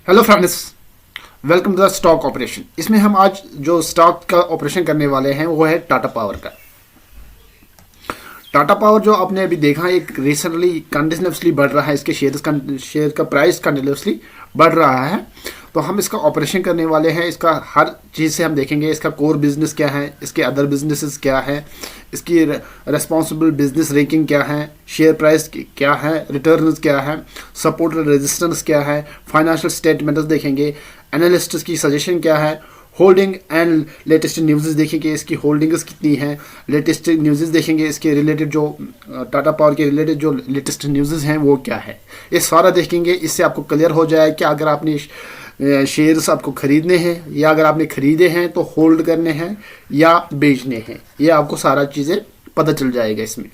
Hello friends, welcome to the stock operation. इसमें हम आज जो स्टॉक का ऑपरेशन करने वाले हैं वो है टाटा पावर का। टाटा पावर जो आपने अभी देखा है, एक रिसेंटली कंटिन्यूसली बढ़ रहा है, इसके शेयर का प्राइस कंटिन्यूसली बढ़ रहा है। तो हम इसका ऑपरेशन करने वाले हैं। इसका हर चीज़ से हम देखेंगे, इसका कोर बिजनेस क्या है, इसके अदर बिजनेसेस क्या है, इसकी रेस्पॉन्सिबल बिजनेस रैंकिंग क्या है, शेयर प्राइस क्या है, रिटर्न्स क्या है, सपोर्ट और रेजिस्टेंस क्या है, फाइनेंशियल स्टेटमेंट्स देखेंगे, एनालिस्ट्स की सजेशन क्या है, होल्डिंग एंड लेटेस्ट न्यूज़ देखेंगे, इसकी होल्डिंग्स कितनी हैं, लेटेस्ट न्यूज़ देखेंगे, इसके रिलेटेड जो टाटा पावर के रिलेटेड जो लेटेस्ट न्यूज़ हैं वो क्या है, ये सारा देखेंगे। इससे आपको क्लियर हो जाए कि अगर आपने शेयर्स आपको ख़रीदने हैं या अगर आपने ख़रीदे हैं तो होल्ड करने हैं या बेचने हैं, ये आपको सारा चीज़ें पता चल जाएगा इसमें।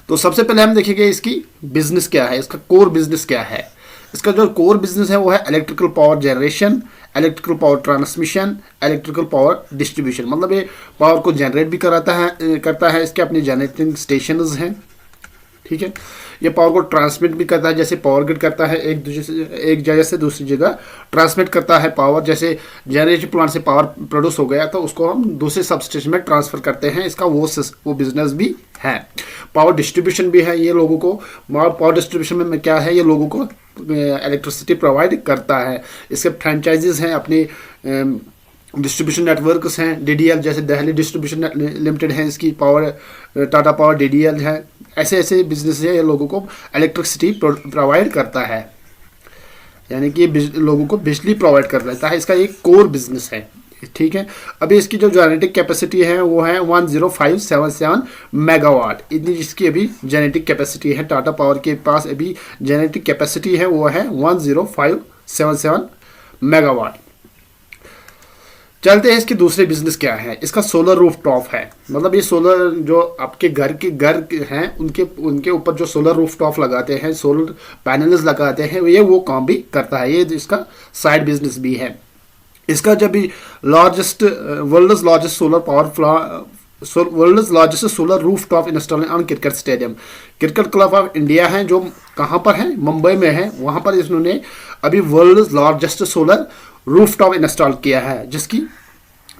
तो सबसे पहले हम देखेंगे इसकी बिजनेस क्या है, इसका कोर बिजनेस क्या है। इसका जो कोर बिजनेस है वो है electrical power generation, electrical power transmission, electrical power distribution. मतलब ये पावर को जनरेट भी करता है, इसके अपने जनरेटिंग स्टेशंस हैं, ठीक है। ये पावर को ट्रांसमिट भी करता है, जैसे पावर ग्रिड करता है, एक जगह से दूसरी जगह ट्रांसमिट करता है पावर। जैसे जनरेशन प्लांट से पावर प्रोड्यूस हो गया तो उसको हम दूसरे सबस्टेशन में ट्रांसफ़र करते हैं, इसका वो बिजनेस भी है। पावर डिस्ट्रीब्यूशन भी है, ये लोगों को पावर डिस्ट्रीब्यूशन में क्या है, ये लोगों को इलेक्ट्रिसिटी प्रोवाइड करता है। इसके फ्रेंचाइजीज हैं, अपने डिस्ट्रीब्यूशन नेटवर्क्स हैं, डीडीएल जैसे दिल्ली डिस्ट्रीब्यूशन लिमिटेड है, इसकी पावर टाटा पावर डीडीएल है। ऐसे ऐसे बिजनेस है, ये लोगों को इलेक्ट्रिसिटी प्रोवाइड करता है, यानी कि लोगों को बिजली प्रोवाइड कर देता है। इसका एक कोर बिजनेस है, ठीक है। अभी इसकी जो जेनेटिक कैपेसिटी है वो है 10577 मेगावाट, इतनी इसकी अभी जेनेटिक कैपेसिटी है। टाटा पावर के पास अभी जेनेटिक कैपेसिटी है वो है 10577 मेगावाट। चलते हैं इसके दूसरे बिजनेस क्या है। इसका सोलर रूफ टॉप है, मतलब ये सोलर जो आपके घर हैं उनके ऊपर जो सोलर रूफ टॉप लगाते हैं, सोलर पैनल्स लगाते हैं, ये वो काम भी करता है। ये इसका साइड बिजनेस भी है। इसका जब भी world's largest solar roof top install on cricket stadium, cricket club of India है जो कहाँ पर है, मुंबई में है। वहाँ पर इन्होंने अभी world's largest solar roof top install किया है, जिसकी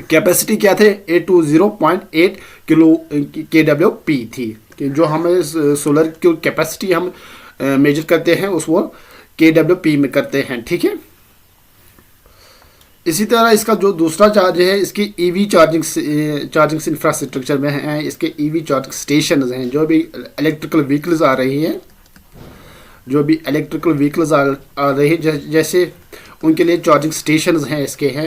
कैपेसिटी क्या थे 820.8 किलो KWP थी, जो हमें सोलर की कैपेसिटी हम मेजर करते हैं उस वो KWP में करते हैं, ठीक है। इसी तरह इसका जो दूसरा चार्ज है, इसकी ईवी चार्जिंग इंफ्रास्ट्रक्चर में है। इसके ईवी चार्जिंग स्टेशन हैं, जो भी इलेक्ट्रिकल व्हीकल्स आ रही हैं, आ रही है जैसे उनके लिए चार्जिंग स्टेशंस हैं।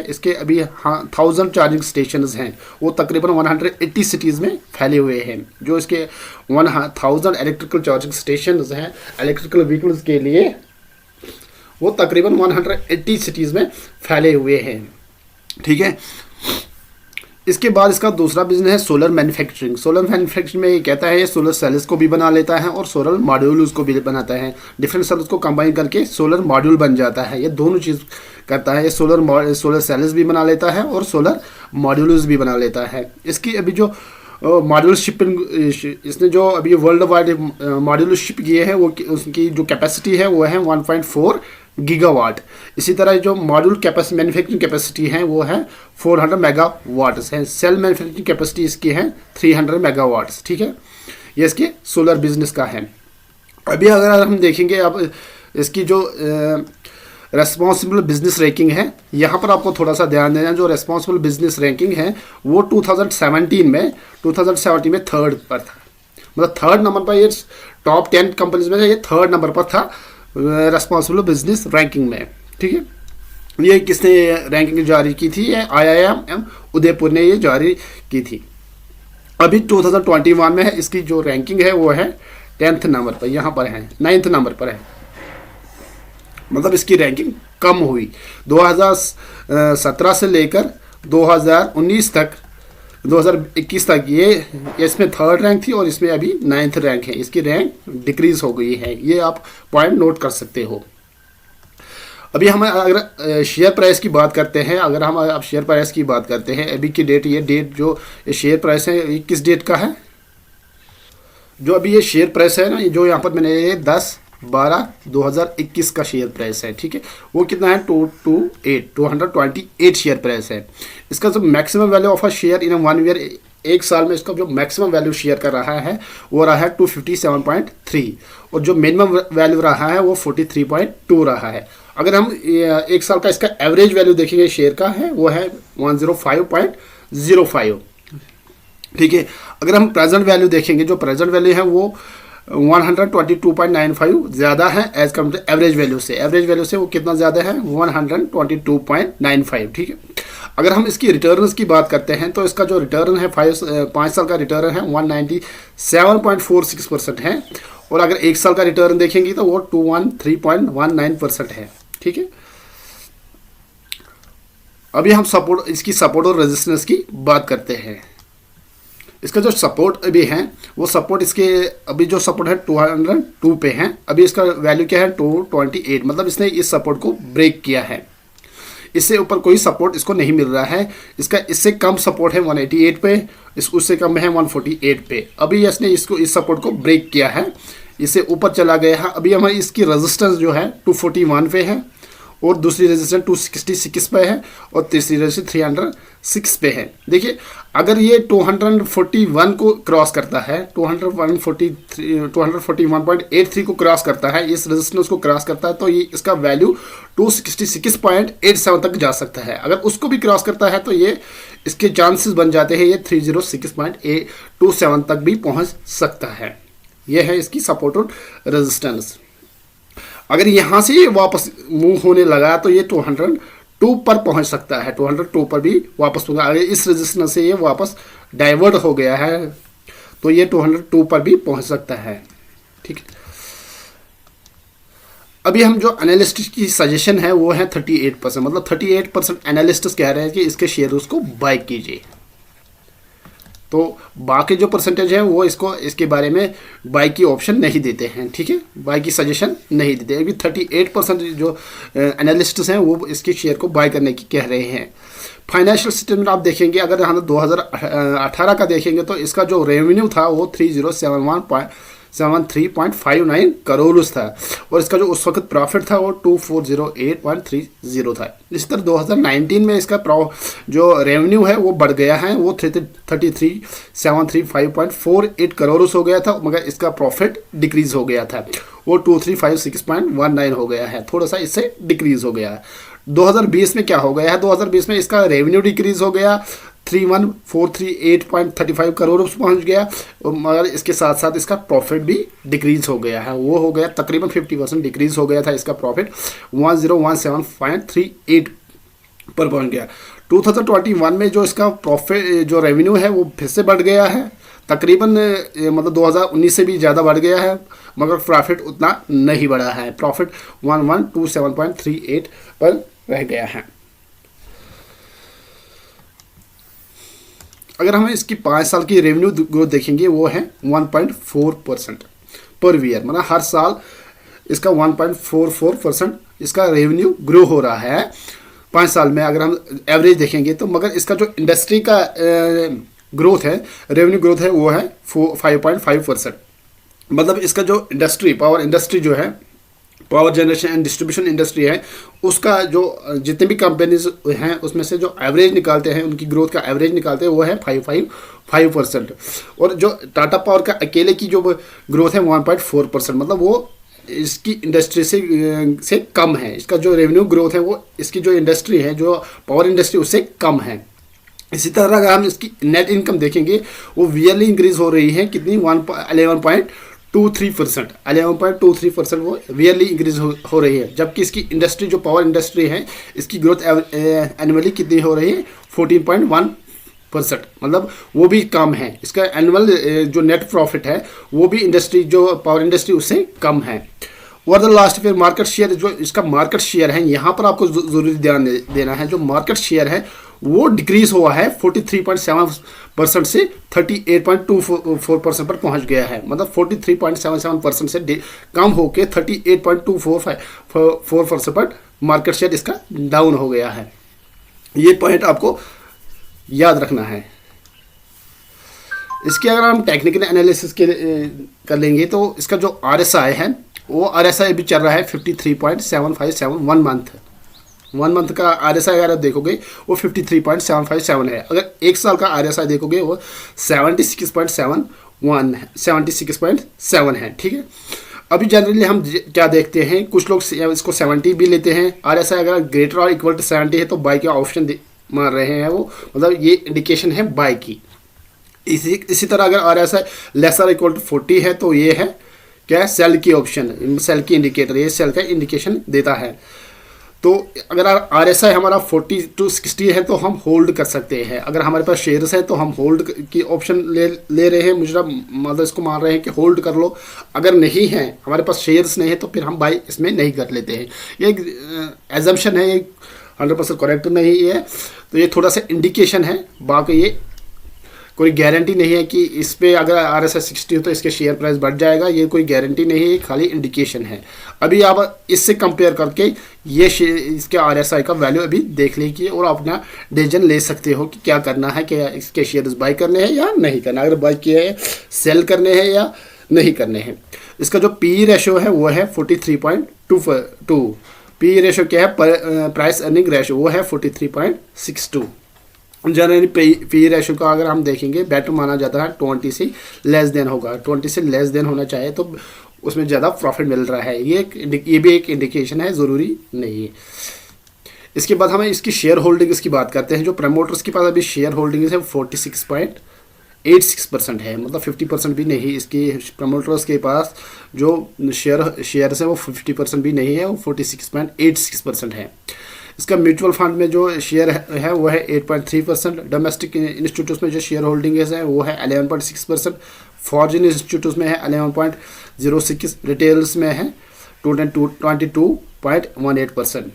इसके अभी 1000 चार्जिंग स्टेशंस हैं, वो तकरीबन 180 सिटीज़ में फैले हुए हैं। जो इसके 1000 इलेक्ट्रिकल चार्जिंग स्टेशंस हैं इलेक्ट्रिकल व्हीकल्स के लिए, वो तकरीबन 180 सिटीज़ में फैले हुए हैं, ठीक है। इसके बाद इसका दूसरा बिजनेस है सोलर मैन्युफैक्चरिंग। सोलर मैन्युफैक्चरिंग में ये कहता है ये सोलर सेल्स को भी बना लेता है और सोलर मॉड्यूल्स को भी बनाता है। डिफरेंट सेल्स को कंबाइन करके सोलर मॉड्यूल बन जाता है। ये दोनों चीज़ करता है। ये सोलर सेल्स भी बना लेता है और सोलर मॉड्यूल्स भी बना लेता है। इसकी अभी जो मॉड्यूल शिपिंग, इसने जो अभी वर्ल्ड वाइड मॉड्यूल शिप किए हैं, वो उसकी जो कैपेसिटी है वो है 1.4 गीगावाट। इसी तरह जो मॉड्यूल मैन्युफैक्चरिंग कैपेसिटी है वो है 400 मेगावाट्स है। सेल मैन्युफैक्चरिंग कैपेसिटी इसकी है 300 मेगावाट्स, ठीक है। ये इसके सोलर बिजनेस का है। अभी अगर हम देखेंगे अब इसकी जो रेस्पॉन्सिबल बिजनेस रैंकिंग है, यहाँ पर आपको थोड़ा सा ध्यान देना। जो रेस्पॉन्सिबल बिजनेस रैंकिंग है वो 2017 में थर्ड पर था, मतलब थर्ड नंबर पर। ये टॉप 10 कंपनीज में ये थर्ड नंबर पर था रेस्पॉन्सिबल बिजनेस रैंकिंग में, ठीक है। ये किसने रैंकिंग जारी की थी? ये IIM उदयपुर ने ये जारी की थी। अभी 2021 में है, इसकी जो रैंकिंग है वो है 10th नंबर पर, यहाँ पर है 9th नंबर पर है। मतलब इसकी रैंकिंग कम हुई 2017 से लेकर 2019 तक, 2021 तक ये इसमें थर्ड रैंक थी और इसमें अभी 9th रैंक है। इसकी रैंक डिक्रीज हो गई है, ये आप पॉइंट नोट कर सकते हो। अभी हम अगर शेयर प्राइस की बात करते हैं, अभी की डेट, ये डेट जो शेयर प्राइस है ये किस डेट का है? जो अभी ये शेयर प्राइस है ना, जो यहाँ पर मैंने ये 10 12/2021 का शेयर प्राइस है, ठीक है। वो कितना है 228 शेयर प्राइस है। इसका जो maximum value of a share in 1 year, एक साल में इसका जो मैक्सिमम वैल्यू शेयर का रहा है वो रहा है 257.3 और जो मिनिमम वैल्यू रहा है वो 43.2 रहा है। अगर हम एक साल का इसका एवरेज वैल्यू देखेंगे शेयर का है वो है 105.05, ठीक है। अगर हम प्रेजेंट वैल्यू देखेंगे, जो प्रेजेंट वैल्यू है वो 122.95 ज़्यादा है एज कम्पेयर एवरेज वैल्यू से। एवरेज वैल्यू से वो कितना ज़्यादा है 122.95, ठीक है। अगर हम इसकी रिटर्न्स की बात करते हैं तो इसका जो रिटर्न है 5 साल का रिटर्न है 197.46% है और अगर एक साल का रिटर्न देखेंगे तो वो 213.19% है, ठीक है। अभी हम इसकी सपोर्ट और रेजिस्टेंस की बात करते हैं। इसका जो सपोर्ट अभी है वो सपोर्ट इसके अभी जो सपोर्ट है 202 पे है। अभी इसका वैल्यू क्या है 228, मतलब इसने इस सपोर्ट को ब्रेक किया है। इससे ऊपर कोई सपोर्ट इसको नहीं मिल रहा है। इसका इससे कम सपोर्ट है 188 पे, उससे कम है 148 पे। अभी इसने इसको इस सपोर्ट को ब्रेक किया है, इससे ऊपर चला गया है। अभी हमारी इसकी रेजिस्टेंस जो है 241 पे है और दूसरी रेजिस्टेंस 266 पे है और तीसरी रेजिस्टेंस 306 पे है। देखिए अगर ये 241 को क्रॉस करता है, 241.83 को क्रॉस करता है, इस रेजिस्टेंस को क्रॉस करता है तो ये इसका वैल्यू 266.87 तक जा सकता है। अगर उसको भी क्रॉस करता है तो ये इसके चांसेस बन जाते हैं ये 306.27 तक भी पहुंच सकता है। ये है इसकी सपोर्ट और रेजिस्टेंस। अगर यहाँ से ये वापस मूव होने लगा तो ये 202 पर पहुंच सकता है, 202 पर भी वापस होगा। अगर इस रेजिस्टेंस से ये वापस डाइवर्ट हो गया है तो ये 202 पर भी पहुंच सकता है, ठीक है। अभी हम जो एनालिस्ट की सजेशन है वो है 38%, मतलब 38% एनालिस्ट कह रहे हैं कि इसके शेयर्स को बाय कीजिए। तो बाकी जो परसेंटेज है वो इसके बारे में बाय की ऑप्शन नहीं देते हैं, ठीक है, बाय की सजेशन नहीं देते। अभी 38% जो एनालिस्ट्स हैं वो इसके शेयर को बाय करने की कह रहे हैं। फाइनेंशियल स्टेटमेंट आप देखेंगे, अगर हम 2018 का देखेंगे तो इसका जो रेवेन्यू था वो 3073.59 करोड़ था और इसका जो उस वक्त प्रॉफिट था वो 2408.30 था। इसी तरह 2019 में इसका जो रेवेन्यू है वो बढ़ गया है, वो 33,735.48 करोड़ हो गया था, मगर इसका प्रॉफिट डिक्रीज हो गया था, वो 2356.19 हो गया है, थोड़ा सा इससे डिक्रीज हो गया है। 2020 में क्या हो गया है, 2020 में इसका रेवेन्यू डिक्रीज हो गया, 31,438.35 करोड़ पहुंच गया, मगर इसके साथ साथ इसका प्रॉफिट भी डिक्रीज हो गया है, वो हो गया तकरीबन 50% डिक्रीज हो गया था इसका प्रॉफिट, 1017.38 पर पहुंच गया। 2021 में जो इसका प्रॉफिट जो रेवेन्यू है वो फिर से बढ़ गया है, तकरीबन मतलब 2019 से भी ज़्यादा बढ़ गया है, मगर प्रॉफिट उतना नहीं बढ़ा है, प्रॉफिट 1127.38 पर रह गया है। अगर हम इसकी 5 साल की रेवेन्यू ग्रोथ देखेंगे वो है 1.4% पर ईयर, मतलब हर साल इसका 1.44% इसका रेवेन्यू ग्रो हो रहा है 5 साल में। अगर हम एवरेज देखेंगे तो मगर इसका जो इंडस्ट्री का ग्रोथ है, रेवेन्यू ग्रोथ है वो है 5.5%, मतलब इसका जो इंडस्ट्री पावर इंडस्ट्री जो है, power generation and distribution industry है, उसका जो जितने भी कंपनीज हैं उसमें से जो एवरेज निकालते हैं, उनकी ग्रोथ का एवरेज निकालते हैं वो है 5.5%, और जो टाटा पावर का अकेले की जो ग्रोथ है 1.4%, मतलब वो इसकी इंडस्ट्री से कम है। इसका जो रेवेन्यू ग्रोथ है वो इसकी जो इंडस्ट्री है, जो पावर इंडस्ट्री, उससे कम है। इसी तरह अगर हम इसकी नेट इनकम देखेंगे वो ईयरली इंक्रीज हो रही है, कितनी 11.23%, वो ईयरली इंक्रीज हो रही है, जबकि इसकी इंडस्ट्री जो पावर इंडस्ट्री है इसकी ग्रोथ एनुअली कितनी हो रही है 14.1%, मतलब वो भी कम है। इसका एनुअल जो नेट प्रॉफिट है वो भी इंडस्ट्री जो पावर इंडस्ट्री उससे कम है। और द लास्ट फिर मार्केट शेयर, जो इसका मार्केट शेयर है यहाँ पर आपको जरूरी ध्यान देना है, जो मार्केट शेयर है वो डिक्रीज हुआ है 43.7% से 38.24% पर पहुंच गया है, मतलब 43.77% से कम होकर 38.245% पर मार्केट शेयर इसका डाउन हो गया है। ये पॉइंट आपको याद रखना है। इसके अगर हम टेक्निकल एनालिसिस के कर लेंगे तो इसका जो RSI है, वो RSI भी चल रहा है 53.757 वन मंथ का RSI अगर आप देखोगे वो 53.757 है। अगर एक साल का RSI देखोगे वो 76.71 है, 76.7 है। ठीक है, अभी जनरली हम क्या देखते हैं, कुछ लोग इसको 70 भी लेते हैं। RSI अगर ग्रेटर और इक्वल टू 70 है तो बाई का ऑप्शन मार रहे हैं वो, मतलब ये इंडिकेशन है बाई की। इसी तरह अगर RSI लेसर इक्वल टू 40 है तो ये है क्या, सेल की ऑप्शन, सेल की इंडिकेटर, ये सेल का इंडिकेशन देता है। तो अगर RSI हमारा 40 to 60 है तो हम होल्ड कर सकते हैं। अगर हमारे पास शेयर्स है तो हम होल्ड की ऑप्शन ले रहे हैं, मुझे मतलब इसको मान रहे हैं कि होल्ड कर लो। अगर नहीं है, हमारे पास शेयर्स नहीं है तो फिर हम बाई इसमें नहीं कर लेते हैं। ये एक एजम्पशन है, ये 100% करेक्ट नहीं है, तो ये थोड़ा सा इंडिकेशन है, बाकी ये कोई गारंटी नहीं है कि इस पे अगर RSI 60 हो तो इसके शेयर प्राइस बढ़ जाएगा, ये कोई गारंटी नहीं है, खाली इंडिकेशन है। अभी आप इससे कंपेयर करके ये इसके RSI का वैल्यू अभी देख लीजिए और अपना डिसीजन ले सकते हो कि क्या करना है, कि इसके शेयर्स बाई करने हैं या नहीं करना, अगर बाई किए हैं सेल करने हैं या नहीं करने हैं। इसका जो PE रेशो है वो है 43.22। PE रेशो क्या है, प्राइस अर्निंग रेशो, वो है 43.62। जनरली PE रेशो का अगर हम देखेंगे बेटर माना जाता है 20 से लेस देन होगा, 20 से लेस देन होना चाहिए तो उसमें ज़्यादा प्रॉफिट मिल रहा है। ये भी एक इंडिकेशन है, ज़रूरी नहीं है। इसके बाद हमें इसकी शेयर होल्डिंग्स की बात करते हैं। जो प्रमोटर्स के पास अभी शेयर होल्डिंग्स है 46.86% है, मतलब 50% भी नहीं। इसकी प्रमोटर्स के पास जो शेयर्स है वो 50% भी नहीं है, वो 46.86% है। इसका म्यूचुअल फंड में जो शेयर है वो है 8.3%। डोमेस्टिक इंस्टीट्यूट्स में जो शेयर होल्डिंग है वो है 11.6%। फॉरेन इंस्टीट्यूट्स में है 11.06%। रिटेल्स में है 22.18%।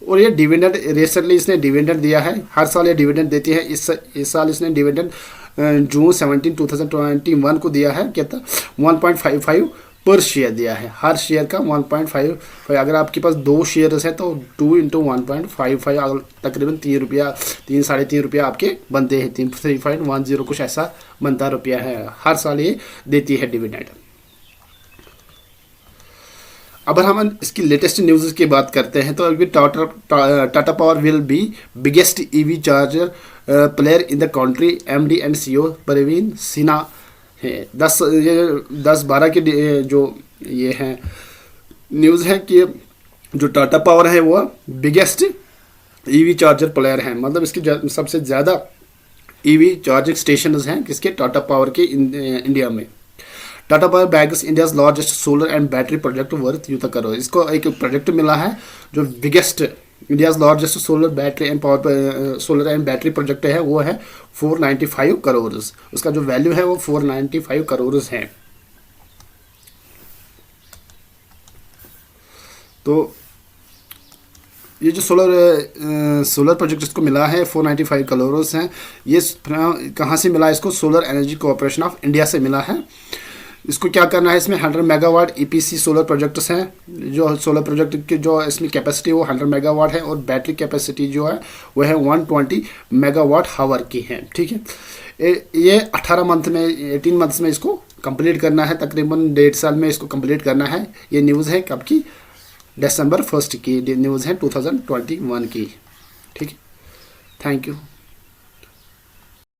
और ये डिविडेंड रिसेंटली इसने डिविडेंड दिया है, हर साल ये डिविडेंड देती है। इस साल इसने डिविडेंड जून 17, 2021 को दिया है, क्या था 1.55 पर शेयर दिया है। हर शेयर का 1.55। अगर आपके पास 2 शेयर्स हैं तो 2 × 1.55 तकरीबन 3 रुपया, 3-3.5 रुपया आपके बनते हैं। 3.10 कुछ ऐसा बनता रुपया है, हर साल ये देती है डिविडेंड। अब हम इसकी लेटेस्ट न्यूज़ की बात करते हैं तो अभी Tata power will be biggest EV charger player in the country, MD and CEO Parveen Sinha है। 10-12 के जो ये हैं न्यूज़ है कि जो टाटा पावर है वो बिगेस्ट EV चार्जर प्लेयर हैं, मतलब इसकी सबसे ज़्यादा EV चार्जिंग स्टेशन हैं किसके, टाटा पावर के इंडिया में। Tata power bags India's largest solar and battery project worth यूं तक करो। इसको एक प्रोजेक्ट मिला है जो biggest India's largest solar and battery project है, वो है 495 करोड़। उसका जो वैल्यू है वो 495 करोड़ है। तो ये जो सोलर प्रोजेक्ट इसको मिला है 495 करोड़ हैं। ये कहाँ से मिला है इसको, solar energy corporation of India से मिला है। इसको क्या करना है, इसमें 100 मेगावाट EPC सोलर प्रोजेक्ट्स हैं। जो सोलर प्रोजेक्ट की जो इसमें कैपेसिटी वो 100 मेगावाट है और बैटरी कैपेसिटी जो है वो है 120 मेगावाट हावर की है। ठीक है, ये 18 मंथ में 18 मंथ्स में इसको कंप्लीट करना है, तकरीबन 1.5 साल में इसको कंप्लीट करना है। ये न्यूज़ है कब की, December 1 की न्यूज़ है 2021 की। ठीक है, थैंक यू।